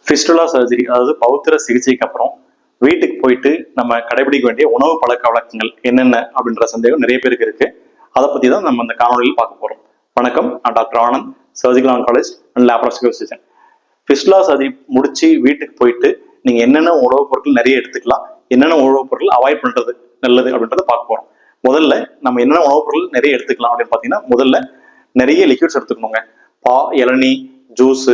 Fistula surgery, அதாவது பௌத்திர சிகிச்சைக்கு அப்புறம் வீட்டுக்கு போயிட்டு நம்ம கடைபிடிக்க வேண்டிய உணவு பழக்க வழக்கங்கள் என்னென்ன அப்படின்ற சந்தேகம் நிறைய பேருக்கு இருக்கு. அதை பத்தி தான் நம்ம இந்த காணொலியில் பார்க்க போறோம். வணக்கம், நான் doctor Anand, surgical oncologist and laparoscopy surgeon. Fistula surgery முடிச்சு வீட்டுக்கு போயிட்டு நீங்க என்னென்ன உணவுப் பொருட்கள் நிறைய எடுத்துக்கலாம், என்னென்ன உணவுப் பொருட்கள் அவாய்ட் பண்றது நல்லது அப்படின்றத பார்க்க போறோம். முதல்ல நம்ம என்னென்ன உணவுப் பொருட்கள் நிறைய எடுத்துக்கலாம் அப்படின்னு பாத்தீங்கன்னா, முதல்ல நிறைய லிக்விட்ஸ் எடுத்துக்கணுங்க. இளநீ, ஜூஸ்,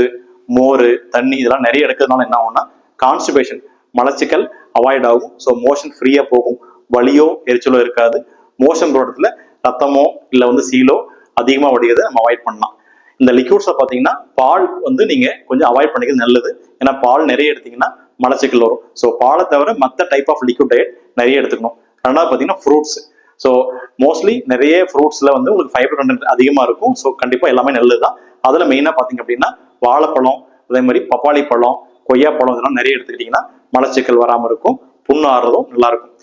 மோர், தண்ணி இதெல்லாம் நிறைய எடுக்கிறதுனால என்ன ஆகும்னா கான்ஸ்டிபேஷன், மலச்சிக்கல் அவாய்ட் ஆகும். ஸோ மோஷன் ஃப்ரீயா போகும், வலியோ எரிச்சலோ இருக்காது. மோஷன் போடுறதுல ரத்தமோ இல்லை சீலோ அதிகமாக வடிகிறத நம்ம அவாய்ட் பண்ணலாம். இந்த லிக்விட்ஸை பார்த்தீங்கன்னா பால் நீங்க கொஞ்சம் அவாய்ட் பண்ணிக்கிறது நல்லது. ஏன்னா பால் நிறைய எடுத்தீங்கன்னா மலச்சிக்கல் வரும். ஸோ பாலை தவிர மற்ற டைப் ஆஃப் லிக்விட் டயட் நிறைய எடுத்துக்கணும். ரெண்டாவது பார்த்தீங்கன்னா ஃப்ரூட்ஸ். ஸோ மோஸ்ட்லி நிறைய ஃப்ரூட்ஸ்ல உங்களுக்கு ஃபைபர் கண்டென்ட் அதிகமாக இருக்கும். ஸோ கண்டிப்பாக எல்லாமே நல்லது தான். அதில் மெயினாக பார்த்தீங்க அப்படின்னா வாழைப்பழம், அதே மாதிரி பப்பாளி பழம், கொய்யாப்பழம் இதெல்லாம் நிறைய எடுத்துக்கிட்டீங்கன்னா மலச்சிக்கல் வராமல் இருக்கும், புண்ணு ஆறுறதும் நல்லா இருக்கும்.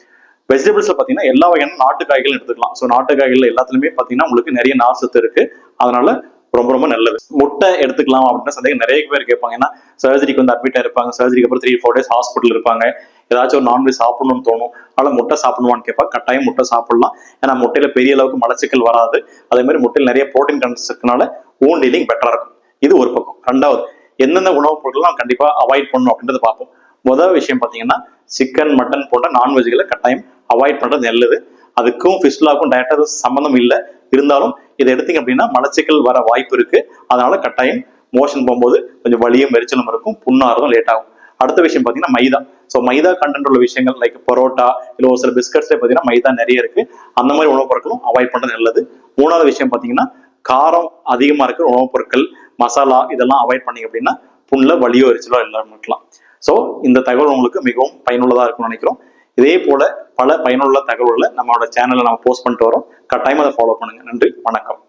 வெஜிடபிள்ஸ்ல பார்த்தீங்கன்னா எல்லா வகையான நாட்டு காய்களும் எடுத்துக்கலாம். ஸோ நாட்டு காய்கள் எல்லாத்துலயுமே பார்த்தீங்கன்னா உங்களுக்கு நிறைய நார் சத்து இருக்கு. அதனால ரொம்ப ரொம்ப நல்லது. முட்டை எடுத்துக்கலாம் அப்படின்ற சந்தேகம் நிறைய பேர் கேட்பாங்க. ஏன்னா சர்ஜரிக்கு அட்மிட் ஆயிருப்பாங்க, சர்ஜரிக்கு அப்புறம் 3-4 days ஹாஸ்பிட்டல் இருப்பாங்க, ஏதாச்சும் ஒரு நான்வெஜ் சாப்பிடணும்னு தோணும், அதனால முட்டை சாப்பிடணுமான்னு கேட்பாங்க. கட்டாயம் முட்டை சாப்பிடலாம். ஏன்னா முட்டையில பெரிய அளவுக்கு மலச்சிக்கல் வராது. அதே மாதிரி முட்டையில் நிறைய ப்ரோட்டீன் கண்டென்ட்ஸ் இருக்கனால wound healing பெட்டரா இருக்கும். இது ஒரு பக்கம். ரெண்டாவது, எந்தெந்த உணவுப் பொருட்கள் கண்டிப்பா அவாய்ட் பண்ணணும் அப்படின்றத பார்ப்போம். முதல் விஷயம் பார்த்தீங்கன்னா சிக்கன், மட்டன் போன்ற நான்வெஜ்களை கட்டாயம் அவாய்ட் பண்றது நல்லது. அதுக்கும் ஃபிஸ்டுலாவுக்கும் டைரக்டா சம்பந்தம் இல்லை. இருந்தாலும் இதை எடுத்தீங்க அப்படின்னா மலச்சிக்கல் வர வாய்ப்பு இருக்கு. அதனால கட்டாயம் மோஷன் போகும்போது கொஞ்சம் வலியும் எரிச்சலும் இருக்கும், புண்ணாறதும் லேட் ஆகும். அடுத்த விஷயம் பார்த்தீங்கன்னா மைதா. ஸோ மைதா கண்டென்ட் உள்ள விஷயங்கள் லைக் பரோட்டா, இல்லை ஒரு சில பிஸ்கட்ஸ்ல பார்த்தீங்கன்னா மைதா நிறைய இருக்கு. அந்த மாதிரி உணவுப் பொருட்களும் அவாய்ட் பண்றது நல்லது. மூணாவது விஷயம் பார்த்தீங்கன்னா காரம் அதிகமா இருக்கிற உணவுப் பொருட்கள், மசாலா இதெல்லாம் அவாய்ட் பண்ணீங்க அப்படின்னா புண்ணுல வலியோ எரிச்சலோ இல்லாமல் இருக்கலாம். ஸோ இந்த தகவல் உங்களுக்கு மிகவும் பயனுள்ளதா இருக்கும்னு நினைக்கிறோம். இதே போல பல பயனுள்ள தகவல்களை நம்மளோட சேனல்ல நம்ம போஸ்ட் பண்ணிட்டு வரோம். கட்டாயம் அதை ஃபாலோ பண்ணுங்க. நன்றி, வணக்கம்.